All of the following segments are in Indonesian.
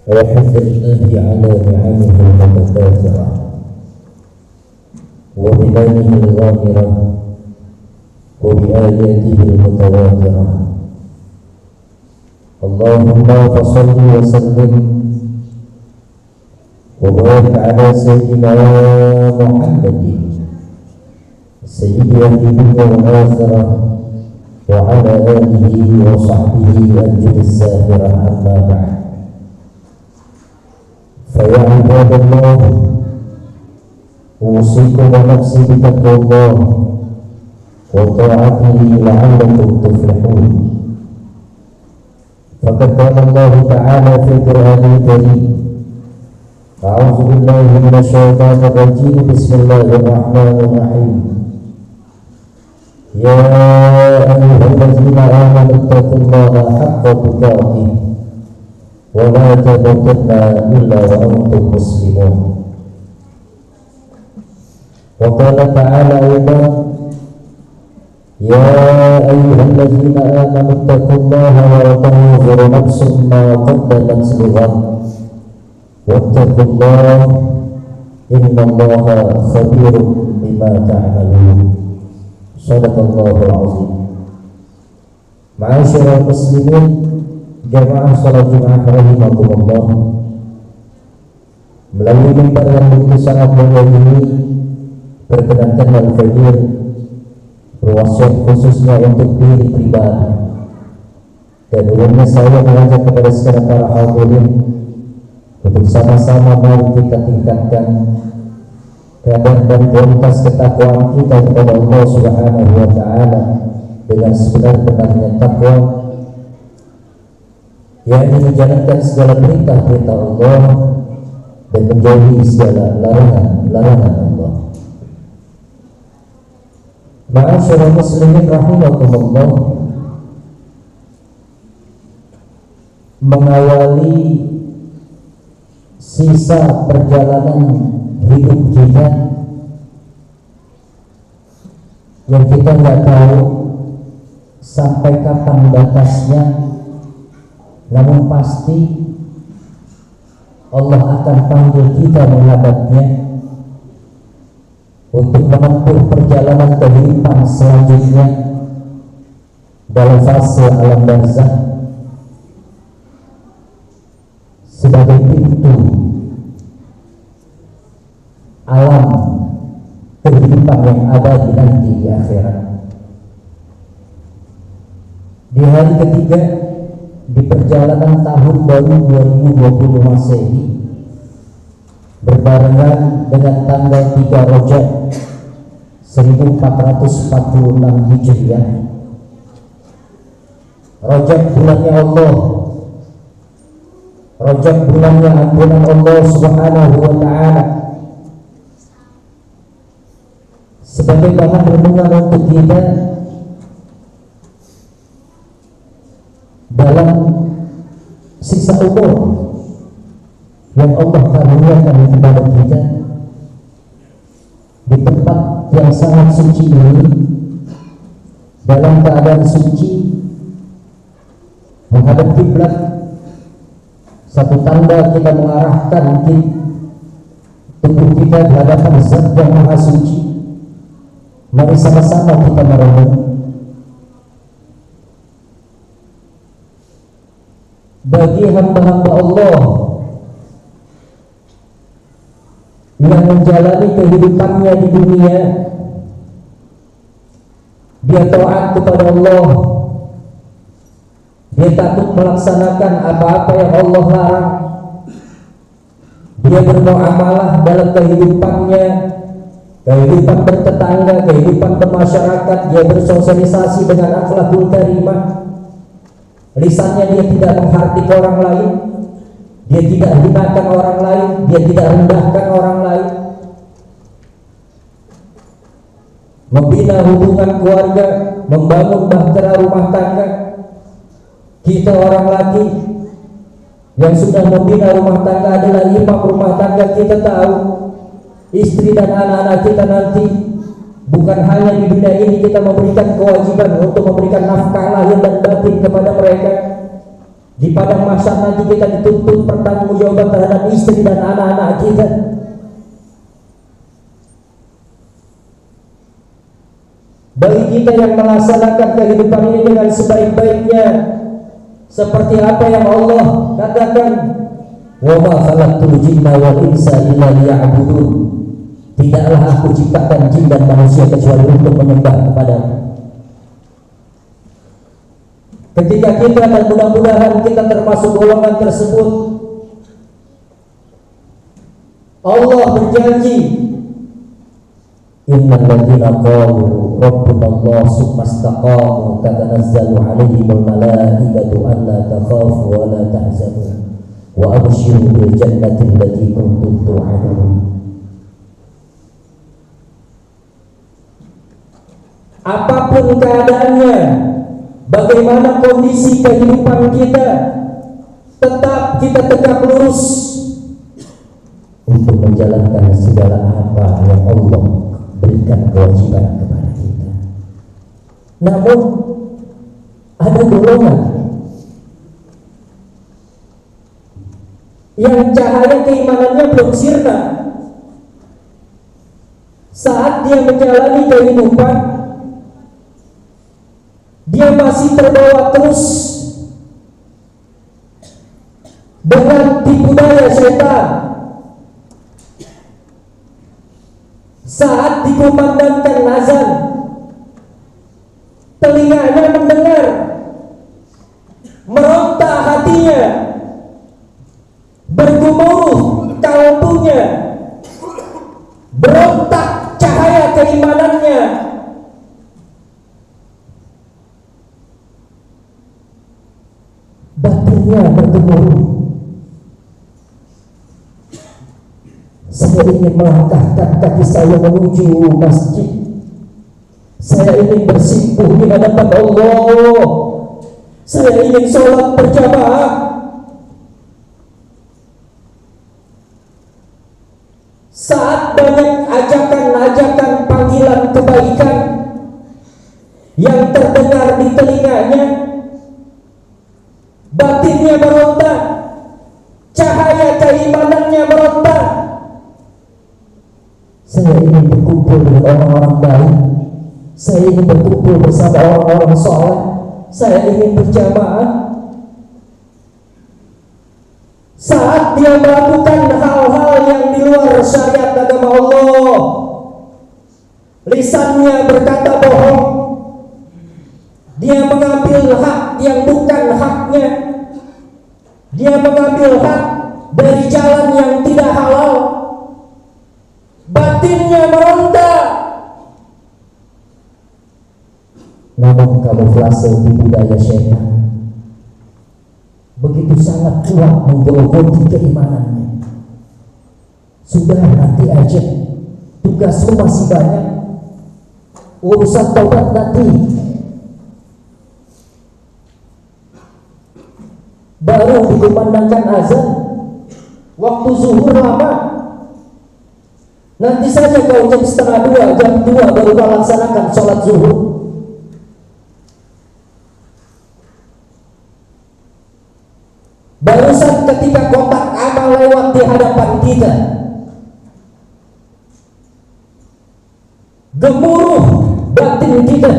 وحمد الله على نعمه المتكاثرة وبمنه الغامرة وبآياته المتواترة. اللهم فصل وسلم وبارك على سيدنا محمد سيد الدنيا والآخرة وعلى آله وصحبه أنجل الساهرة. أما بعد، فيا عباد الله، أوصيكم ونفسي بتقوى الله وطاعته لعلكم تفلحون. فقد قال الله تعالى في القرآن الكريم: أعوذ بالله من الشيطان الرجيم، بسم الله الرحمن الرحيم. يا أيها الذين آمنوا اتقوا الله حق تقاته ولا تموتن إلا وأنتم مسلمون. وقال تعالى أيضا: يا أيها الذين آمنوا اتقوا الله ولتنظر نفس ما قدمت لغد واتقوا الله إن الله خبير بما تعملون. Sadaqallahul azim. Ma'asyiral muslimin, jamaah salat Jumat rahimakumullah. Melalui mimbar yang begitu sangat mulia ini, perkenankan al-fadil berwasiat khususnya untuk diri pribadi, dan umumnya saya mengajak kepada sekalian para hadirin untuk sama-sama mari kita tingkatkan kadar dan kualitas ketakwaan kita kepada Allah Subhanahu wa Ta'ala dengan sebenar-benarnya takwa, yakni menjalankan segala perintah-perintah Allah dan menjauhi segala larangan Allah. Ma'asyiral muslimin rahimakumullah, mengawali sisa perjalanan hidup kita yang kita nggak tahu sampai kapan batasnya, namun pasti Allah akan panggil kita menghadapnya untuk menempuh perjalanan kehidupan selanjutnya dalam fase alam barzakh sebagai pintu alam kehidupan yang abadi nanti di akhirat. Di hari ketiga di perjalanan tahun baru 2020 Masehi, berbarengan dengan tanggal 3 Rajab 1446 Hijriah. Rajab bulannya Allah, Rajab bulannya ampunan Allah Subhanahu wa Ta'ala, sebagai bahan renungan untuk kita dalam sisa umur yang Allah karuniakan kepada kita di tempat yang sangat suci ini, dalam keadaan suci menghadap kiblat, satu tanda kita mengarahkan tubuh kita di hadapan Zat yang Maha Suci. Mari sama-sama kita merenung bagi hamba-hamba Allah yang menjalani kehidupannya di dunia, dia taat kepada Allah, dia takut melaksanakan apa-apa yang Allah larang, dia bermuamalah dalam kehidupannya, kehidupan bertetangga, kehidupan bermasyarakat, dia bersosialisasi dengan akhlakul karimah. Lisannya dia tidak menghardik orang lain, dia tidak hinakan orang lain, dia tidak rendahkan orang lain. Membina hubungan keluarga, membangun bahtera rumah tangga. Kita orang laki yang sudah membina rumah tangga adalah imam rumah tangga. Kita tahu istri dan anak-anak kita nanti bukan hanya di dunia ini kita memberikan kewajiban untuk memberikan nafkah lahir dan batin kepada mereka. Di padang mahsyar nanti kita dituntut pertanggungjawaban terhadap istri dan anak-anak kita. Bagi kita yang melaksanakan kehidupan ini dengan sebaik-baiknya, seperti apa yang Allah katakan, wa ma khalaqtul jinna wal insa illa liya'budun. Tidaklah aku ciptakan jin dan manusia kecuali untuk menyembah kepadamu. Ketika kita, dan mudah-mudahan kita termasuk golongan tersebut, Allah berjanji, innal ladzina qalu rabbuna Allah tsumma istaqamu tatanazzalu 'alaihimul malaikatu alla takhafu wa la tahzanu wa abshiru bil jannati allati kuntum tu'adun. Apapun keadaannya, bagaimana kondisi kehidupan kita, tetap kita tegak lurus untuk menjalankan segala apa yang Allah berikan kewajiban kepada kita. Namun ada golongan yang cahaya keimanannya belum sirna. Saat dia menjalani kehidupan, dia masih terbawa terus dengan tipu daya syaitan. Saat dikumandangkan azan, telinganya mendengar, meronta hatinya, bergemuruh kalbunya, berontak cahaya keimanannya. Batinnya bergemuruh. Saya ingin melangkahkan kaki saya menuju masjid. Saya ingin bersimpuh di hadapan Allah. Saya ingin sholat berjamaah. Saat banyak ajakan-ajakan panggilan kebaikan yang terdengar di telinganya, batinnya meronta, cahaya keimanannya meronta. Saya ingin berkumpul dengan orang-orang baik. Saya ingin berkumpul bersama orang-orang soleh. Saya ingin berjamaah. Saat dia melakukan hal-hal yang di luar syariat agama Allah, lisannya berkata bohong, dia mengambil hak yang bukan haknya, dia mengambil hak dari jalan yang tidak halal, batinnya meronta. Namun kamuflase tipu daya syaitan begitu sangat kuat menggerogoti keimanannya. Sudah, nanti aja, tugasmu masih banyak, urusan taubat nanti. Baru dikumandangkan azan, waktu zuhur lama. Nanti saja kau jam 1:30, jam 2 baru kau laksanakan sholat zuhur. Barusan ketika kotak amal lewat di hadapan kita, gemuruh batin kita,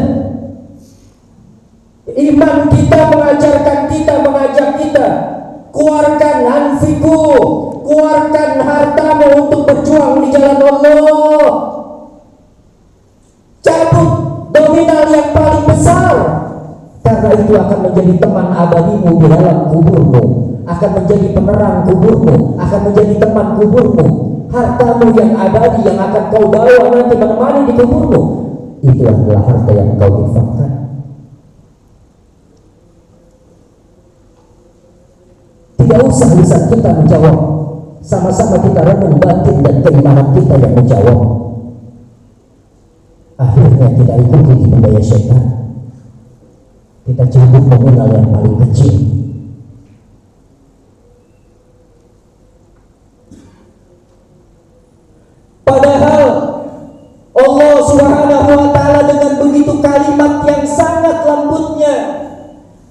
iman kita mengajarkan kita, mengajak kita, keluarkan anfiku, keluarkan hartamu untuk berjuang di jalan Allah, cabut nominal yang paling besar, karena itu akan menjadi teman abadimu di dalam kuburmu, akan menjadi penerang kuburmu, akan menjadi teman kuburmu. Hartamu yang abadi yang akan kau bawa nanti menemani di kuburmu, itu adalah harta yang kau infakkan. Tidak usah lisan kita menjawab, sama-sama kita renung batin dan keimanan kita yang menjawab. Akhirnya kita ikuti tipu daya syaitan, kita cabut nominal yang paling kecil. Padahal Allah Subhanahu wa ta'ala dengan begitu kalimat yang sangat lembutnya,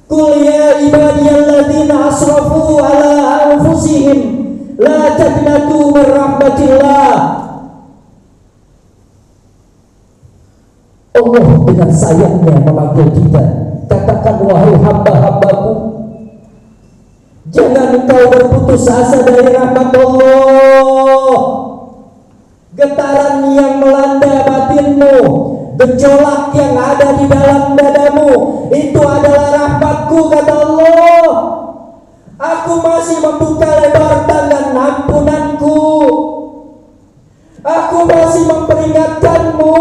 qul ya ibadiyalladzina taqnatu min rahmatillah. Allah dengan sayangnya memanggil kita. Katakan, wahai hamba-hambaku, jangan engkau berputus asa dari rahmat Allah. Getaran yang melanda batinmu, gejolak yang ada di dalam dadamu, itu adalah rahmatku, kata Allah. Aku masih membuka lebar tangan ampunanku. Aku masih memperingatkanmu.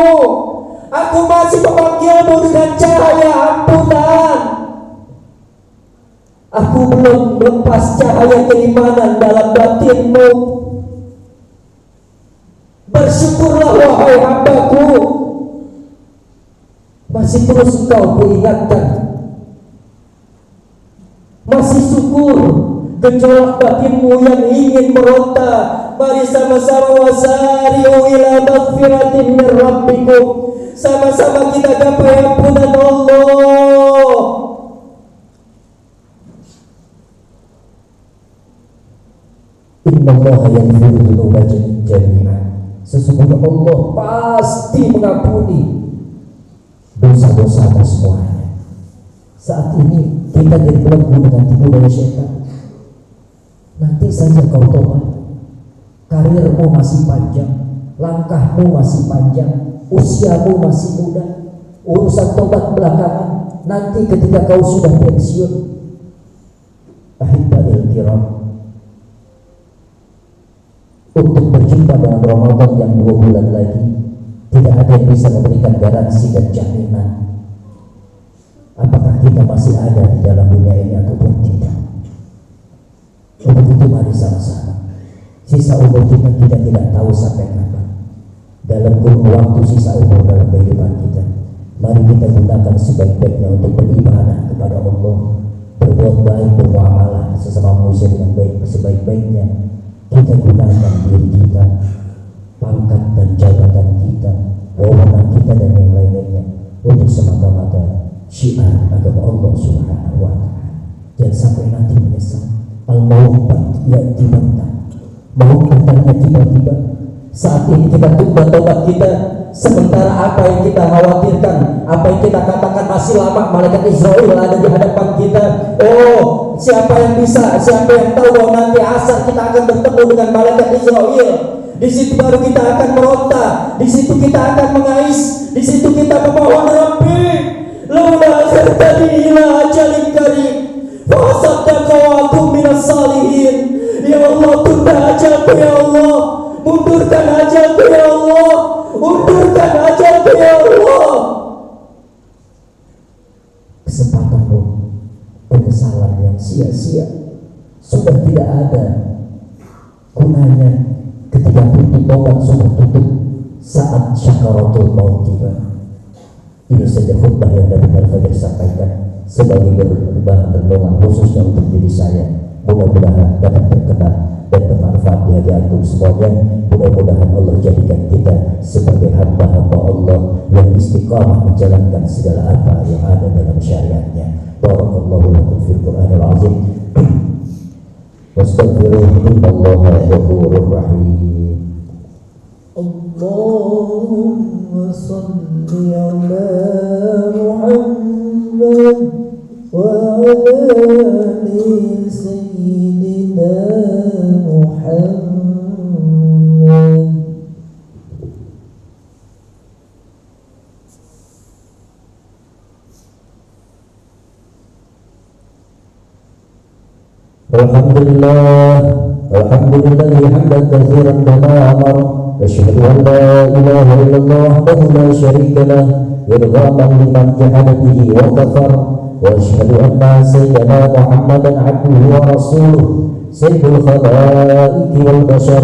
Aku masih memanggilmu dengan cahaya ampunan. Aku belum melepas cahaya keimanan dalam batinmu. Bersyukurlah wahai hambaku, masih terus engkau kuingatkan. Masih syukur gejolak batinmu yang ingin meronta. Mari sama-sama wasari'u ila maghfiratin min rabbikum. Sama-sama kita gapai ampunan Allah. Innallaha yaghfiru dzunuba jami'an. Sesungguhnya Allah pasti mengampuni dosa-dosa semuanya. Saat ini kita dibelenggu dengan tipu daya syaitan. Nanti saja kau tobat. Karirmu masih panjang, langkahmu masih panjang, usiamu masih muda. Urusan tobat belakangan. Nanti ketika kau sudah pensiun. Ahibba'il kiram, untuk berjumpa dengan Ramadan yang 2 bulan lagi, tidak ada yang bisa memberikan garansi dan jaminan apakah kita masih ada di dalam dunia ini ataupun tidak. Untuk itu mari sama-sama, sisa umur kita tidak tahu sampai kapan. Dalam kurun waktu sisa umur dalam kehidupan kita, mari kita gunakan sebaik-baiknya untuk beribadah kepada Allah, berbuat baik, bermuamalah sesama manusia dengan baik sebaik-baiknya. Kita gunakan diri kita, pangkat dan jabatan kita, wewenang kita dan yang lain-lainnya untuk semata-mata syiar agama Allah Subhanahu wa ta'ala. Jangan sampai nanti menyesal. Al-maut ya'ti baghtah. Maut datangnya tiba-tiba. Saat ini kita tunda tobat kita, sementara apa yang kita khawatirkan, apa yang kita katakan masih lama, malaikat Israel ada di hadapan kita. Oh, siapa yang bisa, siapa yang tahu bahwa nanti asar kita akan bertemu dengan malaikat Israel. Di situ baru kita akan meronta, di situ kita akan mengais, di situ kita memohon, Rabbi, laula akhartani ila ajalin karim fa asaddaqu wa akum minas salihin. Ya Allah, tunda ajalku ya Allah, mundurkan ajalku ya Allah, undurkan ajalku ya Allah. Kesempatanmu, penyesalan yang sia-sia sudah tidak ada gunanya ketika pintu tobat sudah tutup saat syakaratul maut tiba. Ini saja khutbah yang Nabi Al-Fajr sampaikan sebagai bahan renungan khususnya untuk diri saya. Mudah-mudahan dapat berkenan dan bermanfaat di hati antum semuanya. Mudah-mudahan Allah jadikan kita sebagai hamba-hamba Allah yang istiqamah menjalankan segala apa yang ada dalam syariatnya. Barakallahu lakum fil Qur'anil azim. Wastaghfiruhu innallaha ghafurur rahim. Allahumma salli ala Muhammad wa ala ali sayyidina Muhammad. Alhamdulillah hamdan katsiran kama amara. Asyhadu an la ilaha illallah wahdahu la syarika lah irghaman liman jahada bihi wa kafar. Wa asyhadu anna sayyidana Muhammadan abduhu wa rasuluh sayyidul khalaiqi wal bashar.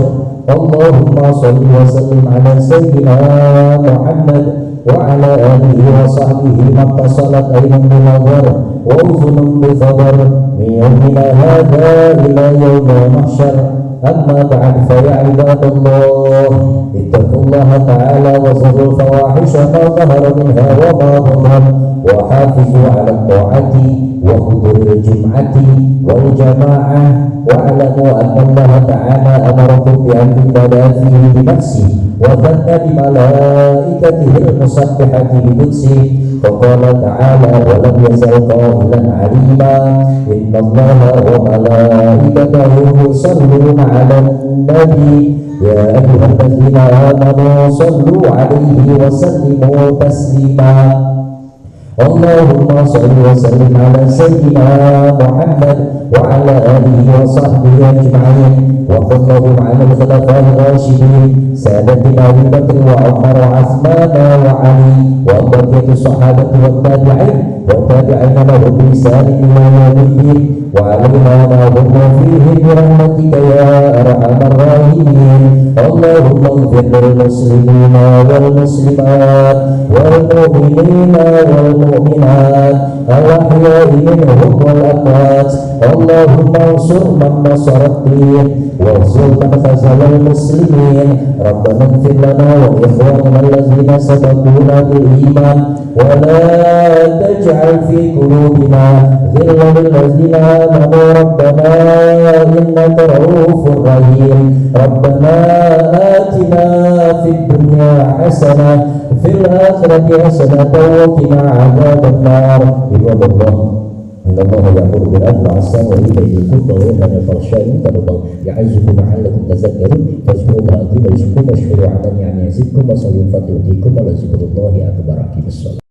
Allahumma shalli wa sallim ala sayyidina Muhammad wa ala alihi wa sahbihi man tasalat aynun bi nadhar wa uzunun bi khabar min yawmina hadha ila yawmil mahsyar. أما بعد فيا عباد الله اتقوا الله تعالى وذروا الفواحش ما ظهر منها وما بطن وحافظوا على الطاعة وحضور الجمعة والجماعة واعلموا أن الله تعالى أمركم بأن تبتدأ فيه بنفسه وثنى بملائكته المسبحة بقدسه فقال تعالى ولم يزل قائلا عليما إن الله وملائكته يصلون على النبي يا أيها الذين آمنوا صلوا عليه وسلموا تسليما اللهم صل وسلم على سيدنا محمد وعلى آله وصحبه أجمعين وكلهم على الخلفاء الراشدين سادتنا أبي بكر وعمر وعثمان وعلي وبقية الصحابة والتابعين والتابعين لهم بإحسان إلى يوم الدين وعلينا ما هم فيه برحمتك يا أرحم الراحمين اللهم اغفر للمسلمين والمسلمات والمؤمنين والمؤمنات الأحياء منهم والأموات اللهم انصر من نصر الدين واخذل من خذل المسلمين ربنا اغفر لنا ولإخواننا الذين سبقونا بالإيمان ولا تجعل في قلوبنا غلا للذين آمنوا ربنا إنك رؤوف رحيم ربنا آتنا في الدنيا حسنة في الآخرة حسنة وقنا عذاب النار عباد الله إن الله يأمر بالعدل والإحسان وإيتاء ذي القربى وينهى عن الفحشاء والمنكر والبغي يعظكم لعلكم تذكرون فاذكروا الله عظيم يذكركم واشكروا على نعمه يزدكم وصلوا الفضل يؤتيكم ولذكر الله أكبر. أقيموا الصلاة.